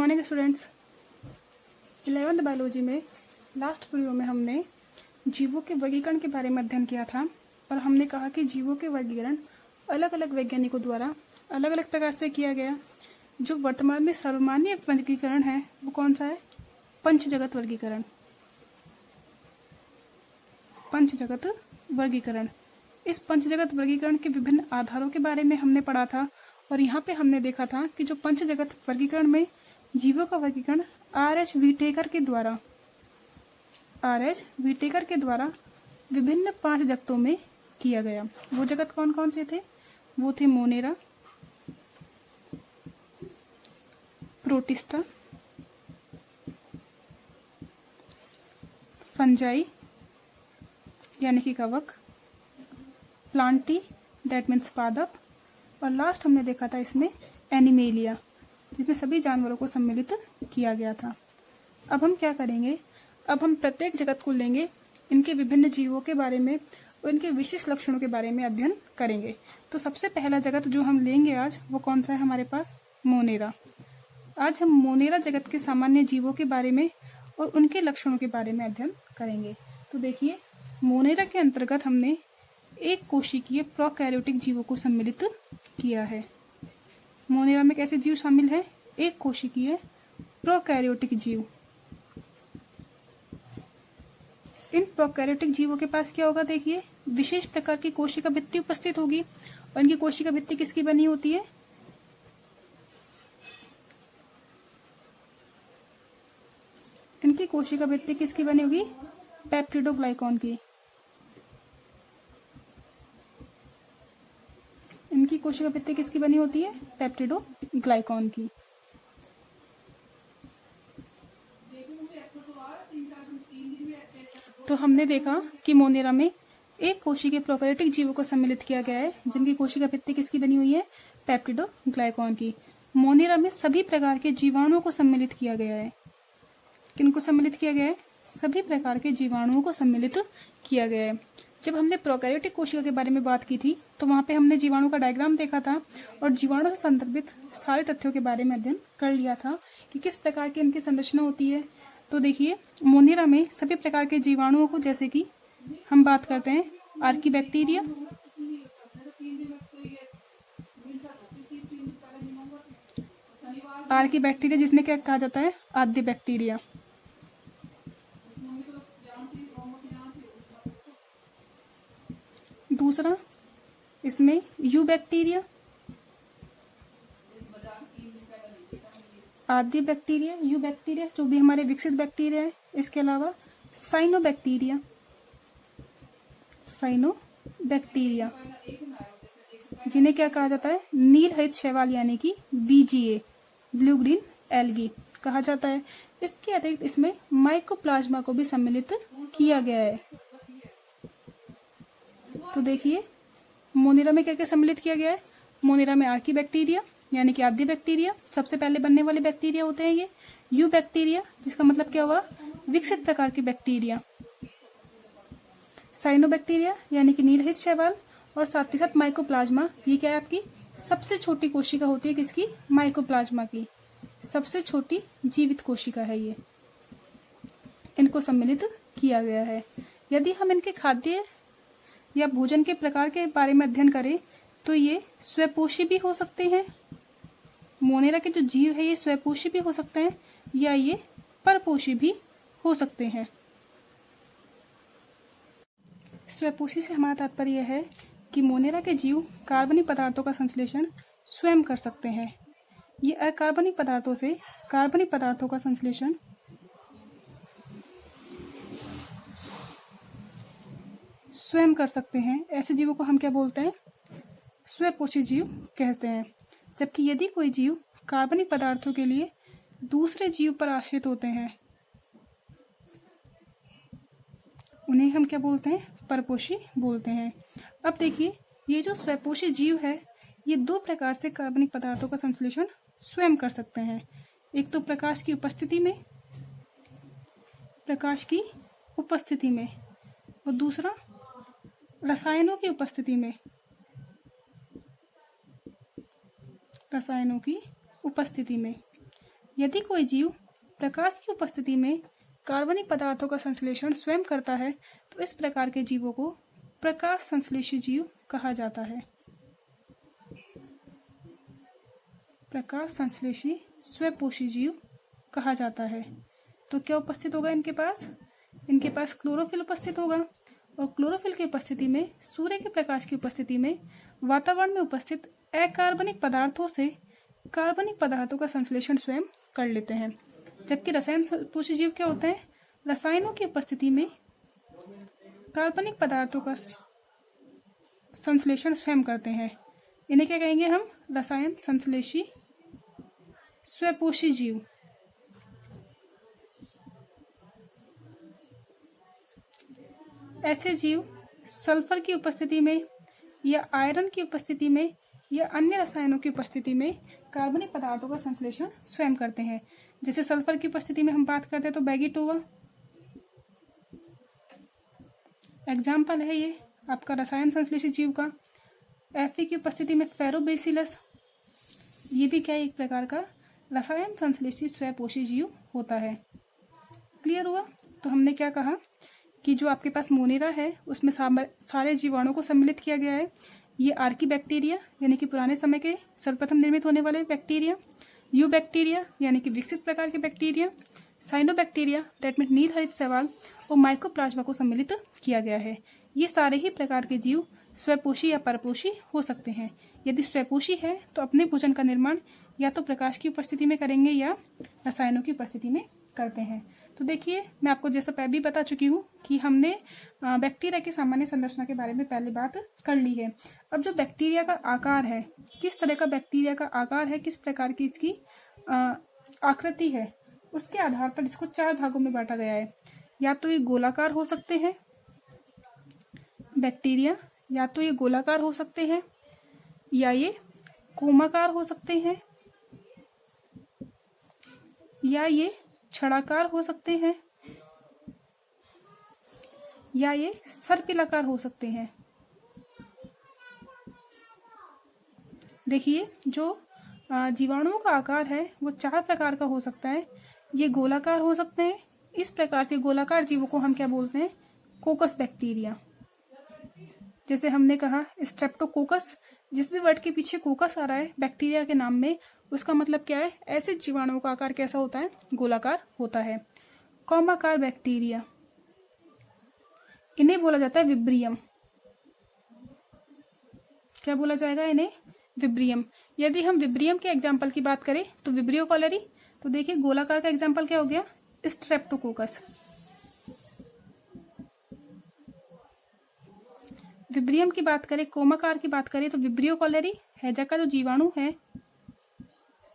Morning students. 11th biology में last video में हमने जीवों के वर्गीकरण के बारे में अध्ययन किया था और हमने कहा कि जीवों के वर्गीकरण अलग अलग वैज्ञानिकों द्वारा अलग अलग प्रकार से किया गया। जो वर्तमान में सर्वमान्य वर्गीकरण है वो कौन सा है? पंचजगत वर्गीकरण। पंचजगत वर्गीकरण। इस पंचजगत वर्गीकरण के विभिन्न आधारों के बारे में हमने पढ़ा था और यहाँ पे हमने देखा था कि जो पंचजगत वर्गीकरण में जीवों का वर्गीकरण R.H. व्हिटेकर के द्वारा विभिन्न 5 जगतों में किया गया। वो जगत कौन कौन से थे? वो थे मोनेरा, प्रोटिस्टा, फंजाई यानी कि कवक, प्लांटी दैट मीन्स पादप, और लास्ट हमने देखा था इसमें एनिमेलिया, जिसमें सभी जानवरों को सम्मिलित किया गया था। अब हम क्या करेंगे? अब हम प्रत्येक जगत को लेंगे, इनके विभिन्न जीवों के बारे में और इनके विशिष्ट लक्षणों के बारे में अध्ययन करेंगे। तो सबसे पहला जगत जो हम लेंगे आज वो कौन सा है हमारे पास? मोनेरा। आज हम मोनेरा जगत के सामान्य जीवों के बारे में और उनके लक्षणों के बारे में अध्ययन करेंगे। तो देखिए, मोनेरा के अंतर्गत हमने एक कोशिकीय प्रोकैरियोटिक जीवों को सम्मिलित किया है। मोनेरा में कैसे जीव शामिल है? एक कोशिकीय प्रोकैरियोटिक जीव। इन प्रोकैरियोटिक जीवों के पास क्या होगा? देखिए, विशेष प्रकार की कोशिका भित्ति उपस्थित होगी और इनकी कोशिका भित्ति किसकी बनी होती है? इनकी कोशिका भित्ति किसकी बनी होगी? पेप्टिडोग्लाइकॉन की। इनकी कोशिका भित्ति किसकी बनी होती है? पेप्टिडोग्लाइकॉन की। तो हमने देखा कि मोनेरा में एक कोशिकीय प्रोकैरियोटिक जीवों को सम्मिलित किया गया है, जिनकी कोशिका भित्ति किसकी बनी हुई है? पेप्टिडोग्लाइकॉन की। मोनेरा में सभी प्रकार के जीवाणुओं को सम्मिलित किया गया है। किनको सम्मिलित किया गया है? सभी प्रकार के जीवाणुओं को सम्मिलित किया गया है। जब हमने प्रोकैरियोटिक कोशिका के बारे में बात की थी तो वहां पे हमने जीवाणु का डायग्राम देखा था और जीवाणु से संदर्भित सारे तथ्यों के बारे में अध्ययन कर लिया था कि किस प्रकार की इनकी संरचना होती है। तो देखिए, मोनेरा में सभी प्रकार के जीवाणुओं को, जैसे कि हम बात करते हैं आर्कीबैक्टीरिया, जिसने क्या कहा जाता है? आद्य बैक्टीरिया। दूसरा इसमें यू बैक्टीरिया, आद्य बैक्टीरिया, यू बैक्टीरिया जो भी हमारे विकसित बैक्टीरिया है। इसके अलावा साइनोबैक्टीरिया, जिन्हें क्या कहा जाता है? नील हरित शैवाल यानी कि BGA, ब्लू ग्रीन एल्गी कहा जाता है। इसके अतिरिक्त इसमें माइकोप्लाज्मा को भी सम्मिलित किया गया है। तो देखिए, मोनेरा में क्या क्या सम्मिलित किया गया है? मोनेरा में आर्कीबैक्टीरिया यानी कि आद्य बैक्टीरिया, सबसे पहले बनने वाले बैक्टीरिया होते हैं ये। यू बैक्टीरिया, जिसका मतलब क्या हुआ? विकसित प्रकार के बैक्टीरिया। साइनोबैक्टीरिया यानी कि नीलहित शैवाल, और साथ ही साथ माइकोप्लाज्मा। ये क्या है? आपकी सबसे छोटी कोशिका होती है किसकी? माइकोप्लाज्मा की। सबसे छोटी जीवित कोशिका है ये। इनको सम्मिलित किया गया है। यदि हम इनके खाद्य या भोजन के प्रकार के बारे में अध्ययन करें तो ये स्वपोषी भी हो सकते हैं। मोनेरा के जो जीव है ये स्वपोषी भी हो सकते हैं या ये परपोषी भी हो सकते हैं। स्वपोषी से हमारा तात्पर्य है कि मोनेरा के जीव कार्बनिक पदार्थों का संश्लेषण स्वयं कर सकते हैं। ये अकार्बनिक पदार्थों से कार्बनिक पदार्थों का संश्लेषण स्वयं कर सकते हैं। ऐसे जीवों को हम क्या बोलते हैं? स्वपोषी जीव कहते हैं। जबकि यदि कोई जीव कार्बनिक पदार्थों के लिए दूसरे जीव पर आश्रित होते हैं, उन्हें हम क्या बोलते हैं? परपोषी बोलते हैं। अब देखिए, ये जो स्वपोषी जीव है ये 2 प्रकार से कार्बनिक पदार्थों का संश्लेषण स्वयं कर सकते हैं। एक तो प्रकाश की उपस्थिति में, और दूसरा रसायनों की उपस्थिति में। रसायनों की उपस्थिति में। यदि कोई जीव प्रकाश की उपस्थिति में कार्बनिक पदार्थों का संश्लेषण स्वयं करता है तो इस प्रकार के जीवों को प्रकाश संश्लेषी जीव कहा जाता है। प्रकाश संश्लेषी स्वपोषी जीव कहा जाता है। तो क्या उपस्थित होगा इनके पास? इनके पास क्लोरोफिल उपस्थित होगा, और क्लोरोफिल की उपस्थिति में, सूर्य के प्रकाश की उपस्थिति में वातावरण में उपस्थित अकार्बनिक पदार्थों से कार्बनिक पदार्थों का संश्लेषण स्वयं कर लेते हैं। जबकि रसायन पोषी जीव क्या होते हैं? रसायनों की उपस्थिति में कार्बनिक पदार्थों का संश्लेषण स्वयं करते हैं। इन्हें क्या कहेंगे हम? रसायन संश्लेषी स्वपोषी जीव। ऐसे जीव सल्फर की उपस्थिति में या आयरन की उपस्थिति में या अन्य रसायनों की उपस्थिति में कार्बनिक पदार्थों का संश्लेषण स्वयं करते हैं। जैसे सल्फर की उपस्थिति में हम बात करते हैं तो बैगिटोवा एग्जाम्पल है ये आपका रसायन संश्लेषी जीव का। Fe की उपस्थिति में फेरोबेसिलस, ये भी क्या एक प्रकार का रसायन संश्लेषी स्वपोषी जीव होता है। क्लियर हुआ? तो हमने क्या कहा कि जो आपके पास मोनेरा है उसमें सारे जीवाणुओं को सम्मिलित किया गया है। ये आर्की बैक्टीरिया यानी कि पुराने समय के सर्वप्रथम निर्मित होने वाले बैक्टीरिया, यू बैक्टीरिया यानी कि विकसित प्रकार के बैक्टीरिया, साइनोबैक्टीरिया दैट मीन नील हरित शैवाल और माइकोप्लाज्मा को सम्मिलित किया गया है। ये सारे ही प्रकार के जीव स्वपोषी या परपोषी हो सकते हैं। यदि स्वपोषी है तो अपने भोजन का निर्माण या तो प्रकाश की उपस्थिति में करेंगे या रसायनों की उपस्थिति में करते हैं। तो देखिए, मैं आपको जैसा पहले भी बता चुकी हूँ कि हमने बैक्टीरिया की सामान्य संरचना के बारे में पहले बात कर ली है। अब जो बैक्टीरिया का आकार है, किस तरह का बैक्टीरिया का आकार है, किस प्रकार की इसकी आकृति है, उसके आधार पर इसको 4 भागों में बांटा गया है। या तो ये गोलाकार हो सकते हैं बैक्टीरिया, या तो ये गोलाकार हो सकते हैं, या ये कोमाकार हो सकते हैं, या ये छड़ाकार हो सकते हैं, या ये सर्पिलाकार हो सकते हैं। देखिए, जो जीवाणुओं का आकार है वो 4 प्रकार का हो सकता है। ये गोलाकार हो सकते हैं। इस प्रकार के गोलाकार जीवों को हम क्या बोलते हैं? कोकस बैक्टीरिया। जैसे हमने कहा स्ट्रेप्टोकोकस, जिस भी वर्ड के पीछे कोकस आ रहा है बैक्टीरिया के नाम में, उसका मतलब क्या है? ऐसे जीवाणुओं का आकार कैसा होता है? गोलाकार होता है। कॉमाकार बैक्टीरिया, इन्हें बोला जाता है विब्रियम। क्या बोला जाएगा इन्हें? विब्रियम। यदि हम विब्रियम के एग्जाम्पल की बात करें तो विब्रियो कॉलेरी, तो देखिए गोलाकार का एग्जाम्पल क्या हो गया? स्ट्रेप्टोकोकस। विब्रियम की बात करें, कोमाकार की बात करें तो विब्रियो कॉलेरी, हैजा का जो जीवाणु है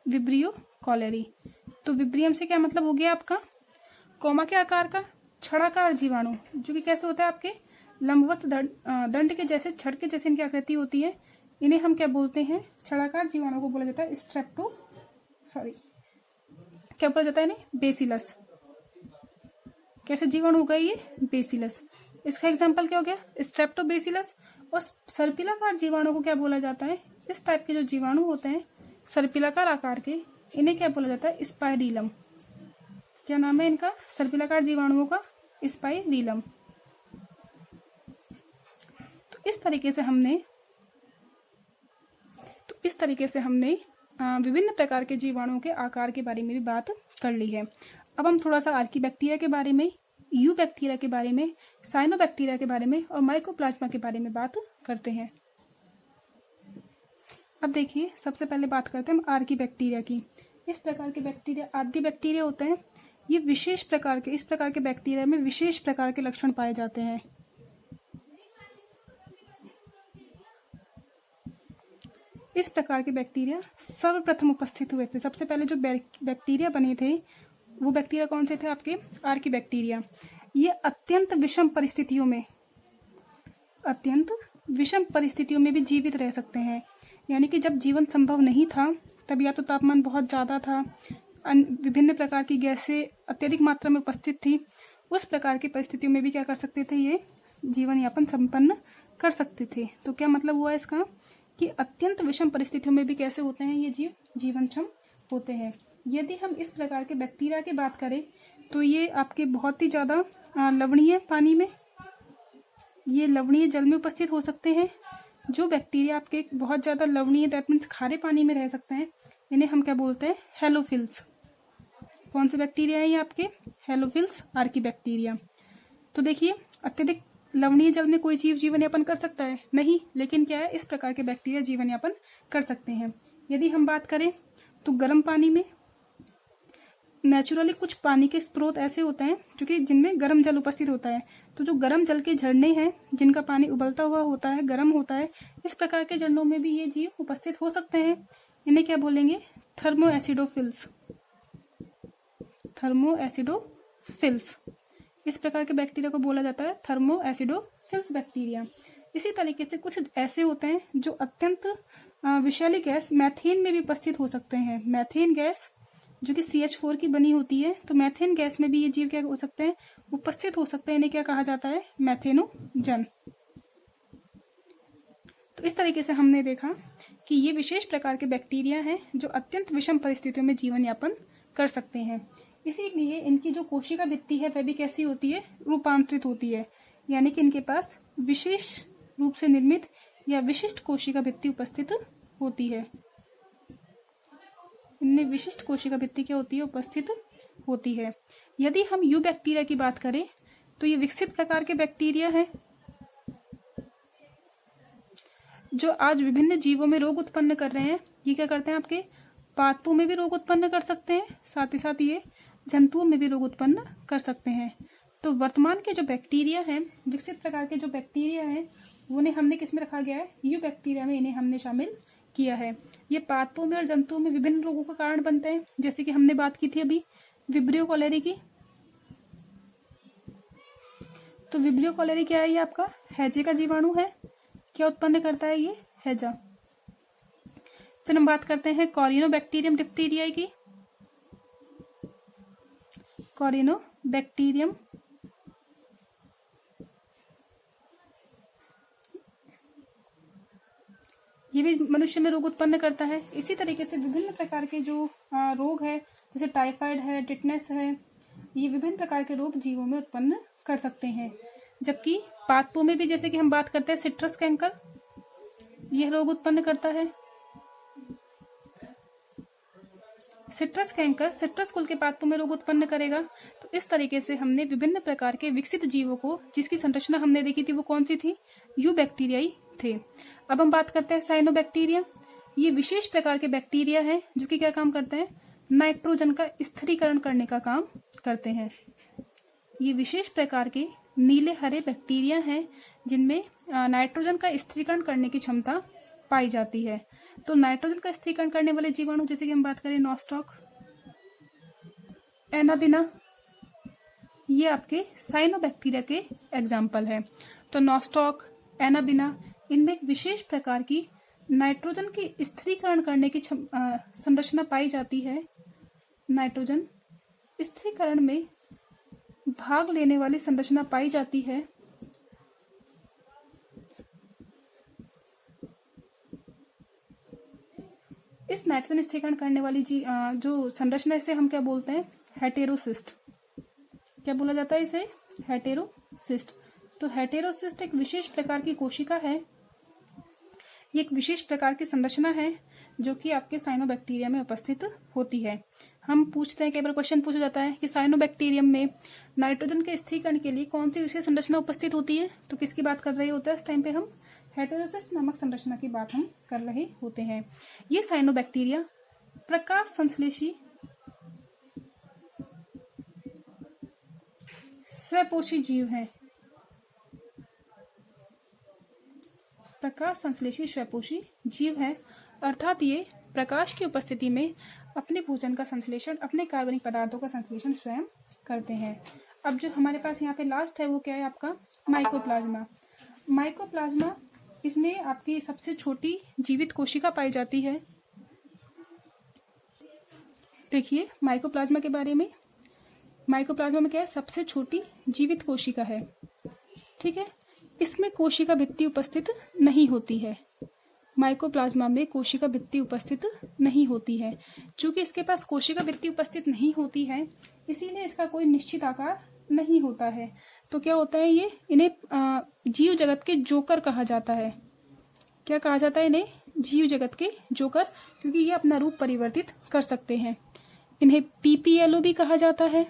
विब्रियो कॉलेरी। तो विब्रियम से क्या मतलब हो गया आपका? कोमा के आकार का छड़ाकार जीवाणु, जो कि कैसे होता है आपके लंबवत दंड के जैसे, छड़ के जैसे इनकी आकृति होती है। इन्हें हम क्या बोलते हैं? छड़ाकार जीवाणु को बोला जाता है क्या बोला जाता है इन्हें? बेसिलस। कैसे जीवाणु होगा ये? बेसिलस। इसका एग्जाम्पल क्या हो गया? स्ट्रेप्टोबेसिलस। और सर्पिलाकार जीवाणु को क्या बोला जाता है? इस टाइप के जो जीवाणु होते हैं सर्पिलाकार आकार के, इन्हें क्या बोला जाता है? स्पाइरिलम। क्या नाम है इनका? सर्पिलाकार जीवाणुओं का स्पाइरिलम। तो इस तरीके से हमने विभिन्न प्रकार के जीवाणुओं के आकार के बारे में भी बात कर ली है। अब हम थोड़ा सा आर्की बैक्टीरिया के बारे में, यू बैक्टीरिया के बारे में, साइनोबैक्टीरिया के बारे में और माइकोप्लाज्मा के बारे में बात करते हैं। अब देखिए, सबसे पहले बात करते हैं हम आर्की बैक्टीरिया की। इस प्रकार के बैक्टीरिया आद्य बैक्टीरिया होते हैं। ये इस प्रकार के बैक्टीरिया में विशेष प्रकार के लक्षण पाए जाते हैं। इस प्रकार के बैक्टीरिया सर्वप्रथम उपस्थित हुए थे। सबसे पहले जो बैक्टीरिया बने थे वो बैक्टीरिया कौन से थे? आपके आर्की बैक्टीरिया। ये अत्यंत विषम परिस्थितियों में भी जीवित रह सकते हैं। यानी कि जब जीवन संभव नहीं था, तब या तो तापमान बहुत ज्यादा था, विभिन्न प्रकार की गैसें अत्यधिक मात्रा में उपस्थित थी, उस प्रकार की परिस्थितियों में भी क्या कर सकते थे? ये जीवन यापन संपन्न कर सकते थे। तो क्या मतलब हुआ इसका? कि अत्यंत विषम परिस्थितियों में भी कैसे होते हैं ये जीव? जीवनक्षम होते हैं। यदि हम इस प्रकार के बैक्टीरिया की बात करें तो ये आपके बहुत ही ज्यादा लवणीय पानी में, ये लवणीय जल में उपस्थित हो सकते हैं। जो बैक्टीरिया आपके बहुत ज्यादा लवणीय, दैट मीन्स खारे पानी में रह सकते हैं, इन्हें हम क्या बोलते हैं? हेलोफिल्स। कौन से बैक्टीरिया है ये आपके? हेलोफिल्स आर्कीबैक्टीरिया। तो देखिए, अत्यधिक लवणीय जल में कोई जीव जीवन यापन कर सकता है? नहीं, लेकिन क्या है, इस प्रकार के बैक्टीरिया जीवन यापन कर सकते हैं। यदि हम बात करें तो गर्म पानी में नेचुरली कुछ पानी के स्रोत ऐसे होते हैं जो कि जिनमें गर्म जल उपस्थित होता है। तो जो गर्म जल के झरने हैं, जिनका पानी उबलता हुआ होता है, गर्म होता है, इस प्रकार के झरनों में भी ये जीव उपस्थित हो सकते हैं। इन्हें क्या बोलेंगे? Thermo acidophils. थर्मो एसिडोफिल्स, इस प्रकार के बैक्टीरिया को बोला जाता है थर्मो एसिडोफिल्स बैक्टीरिया। इसी तरीके से कुछ ऐसे होते हैं जो अत्यंत विषैली गैस मैथेन में भी उपस्थित हो सकते हैं। मैथेन गैस जो कि CH4 की बनी होती है, तो मैथेन गैस में भी ये जीव क्या हो सकते हैं? उपस्थित हो सकते हैं। इन्हें क्या कहा जाता है? मैथेनोजन। तो इस तरीके से हमने देखा कि ये विशेष प्रकार के बैक्टीरिया हैं जो अत्यंत विषम परिस्थितियों में जीवन यापन कर सकते हैं। इसीलिए इनकी जो कोशिका भित्ति है वह भी कैसी होती है? रूपांतरित होती है, यानी कि इनके पास विशेष रूप से निर्मित या विशिष्ट कोशिका भित्ति उपस्थित होती है। इनमें विशिष्ट कोशिका भित्ति क्या होती है? उपस्थित होती है। यदि हम यू बैक्टीरिया की बात करें तो ये विकसित प्रकार के बैक्टीरिया हैं जो आज विभिन्न जीवों में रोग उत्पन्न कर रहे हैं। ये क्या करते हैं? आपके पादपों में भी रोग उत्पन्न कर सकते हैं, साथ ही साथ ये जंतुओं में भी रोग उत्पन्न कर सकते हैं। तो वर्तमान के जो बैक्टीरिया हैं, विकसित प्रकार के जो बैक्टीरिया हैं, उन्हें हमने किस में रखा गया है? यू बैक्टीरिया में इन्हें हमने शामिल किया है। ये पादपों में और जंतुओं में विभिन्न रोगों का कारण बनते हैं, जैसे कि हमने बात की थी अभी विब्रियो कॉलेरी की। तो विब्रियो कॉलेरी क्या है? ये आपका हैजे का जीवाणु है। क्या उत्पन्न करता है? ये हैजा। फिर हम बात करते हैं कॉरिनोबैक्टीरियम डिप्थीरिया की। कॉरिनोबैक्टीरियम ये भी मनुष्य में रोग उत्पन्न करता है। इसी तरीके से विभिन्न प्रकार के जो रोग है, जैसे टाइफाइड है, टिटनेस है, ये विभिन्न प्रकार के रोग जीवों में उत्पन्न कर सकते हैं। जबकि पादपों में भी, जैसे कि हम बात करते हैं सिट्रस कैंकर, यह रोग उत्पन्न करता है। सिट्रस कैंकर सिट्रस कुल के पादपों में रोग उत्पन्न करेगा। तो इस तरीके से हमने विभिन्न प्रकार के विकसित जीवों को, जिसकी संरचना हमने देखी थी वो कौन सी थी? यू बैक्टीरियाई थे। अब हम बात करते हैं साइनोबैक्टीरिया। ये विशेष प्रकार के बैक्टीरिया हैं जो कि क्या काम करते हैं? नाइट्रोजन का स्थिरीकरण करने का काम करते हैं। ये विशेष प्रकार के नीले हरे बैक्टीरिया हैं जिनमें नाइट्रोजन का स्थिरीकरण करने की क्षमता पाई जाती है। तो नाइट्रोजन का स्थिरीकरण करने वाले जीवाणु, जैसे कि हम बात करें नॉस्टॉक, एनाबिना, ये आपके साइनोबैक्टीरिया के एग्जाम्पल है। तो नॉस्टॉक, एनाबिना, इनमें एक विशेष प्रकार की नाइट्रोजन की स्थिरीकरण करने की संरचना पाई जाती है। नाइट्रोजन स्थिरीकरण में भाग लेने वाली संरचना पाई जाती है। इस नाइट्रोजन स्थिरीकरण करने वाली जो संरचना, इसे हम क्या बोलते हैं? हेटेरोसिस्ट। क्या बोला जाता है इसे? हेटेरोसिस्ट। तो हेटेरोसिस्ट एक विशेष प्रकार की कोशिका है। ये एक विशेष प्रकार की संरचना है जो कि आपके साइनोबैक्टीरिया में उपस्थित होती है। हम पूछते हैं, कई बार क्वेश्चन पूछा जाता है कि साइनोबैक्टीरियम में नाइट्रोजन के स्थिरीकरण के लिए कौन सी विशेष संरचना उपस्थित होती है? तो किसकी बात कर रहे होते हैं? इस टाइम पे हम हेटेरोसिस्ट नामक संरचना की बात हम कर रहे होते हैं। ये साइनोबैक्टीरिया प्रकाश संश्लेषी स्वपोषी जीव है। प्रकाश संश्लेषी स्वपोषी जीव है, अर्थात ये प्रकाश की उपस्थिति में अपने भोजन का संश्लेषण, अपने कार्बनिक पदार्थों का संश्लेषण स्वयं करते हैं। अब जो हमारे पास यहाँ पे लास्ट है वो क्या है? आपका माइकोप्लाज्मा। माइकोप्लाज्मा, इसमें आपकी सबसे छोटी जीवित कोशिका पाई जाती है। देखिए माइकोप्लाज्मा के बारे में, माइकोप्लाज्मा में क्या है? सबसे छोटी जीवित कोशिका है। ठीक है, इसमें कोशिका भित्ति उपस्थित नहीं होती है। माइकोप्लाज्मा में कोशिका भित्ति उपस्थित नहीं होती है। चूंकि इसके पास कोशिका भित्ति उपस्थित नहीं होती है, इसीलिए इसका कोई निश्चित आकार नहीं होता है। तो क्या होता है, ये इन्हें जीव जगत के जोकर कहा जाता है। क्या कहा जाता है इन्हें? जीव जगत के जोकर, क्योंकि ये अपना रूप परिवर्तित कर सकते हैं। इन्हें पीपीएलओ भी कहा जाता है।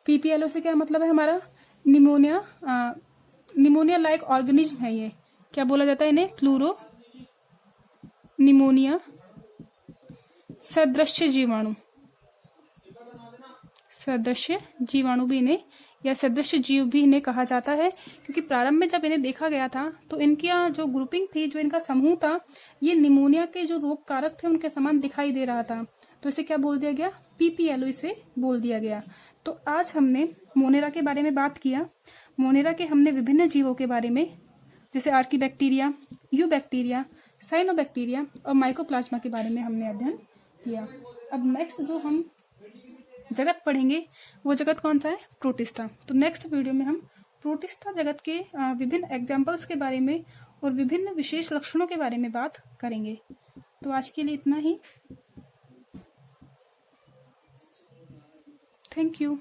पीपीएलओ से क्या मतलब है हमारा? निमोनिया लाइक ऑर्गेनिज्म है ये। क्या बोला जाता है इन्हें? फ्लूरो निमोनिया सदृश्य जीवाणु। सदृश्य जीवाणु भी इन्हें, या सदृश्य जीव भी इन्हें कहा जाता है, क्योंकि प्रारंभ में जब इन्हें देखा गया था तो इनकी जो ग्रुपिंग थी, जो इनका समूह था, ये निमोनिया के जो रोग कारक थे उनके समान दिखाई दे रहा था। तो इसे क्या बोल दिया गया? पीपीएलओ इसे बोल दिया गया। तो आज हमने मोनेरा के बारे में बात किया। मोनेरा के हमने विभिन्न जीवों के बारे में, जैसे आर्कीबैक्टीरिया, यूबैक्टीरिया, साइनोबैक्टीरिया और माइकोप्लाज्मा के बारे में हमने अध्ययन किया। अब नेक्स्ट जो हम जगत पढ़ेंगे वो जगत कौन सा है? प्रोटिस्टा। तो नेक्स्ट वीडियो में हम प्रोटिस्टा जगत के विभिन्न एग्जाम्पल्स के बारे में और विभिन्न विशेष लक्षणों के बारे में बात करेंगे। तो आज के लिए इतना ही। Thank you.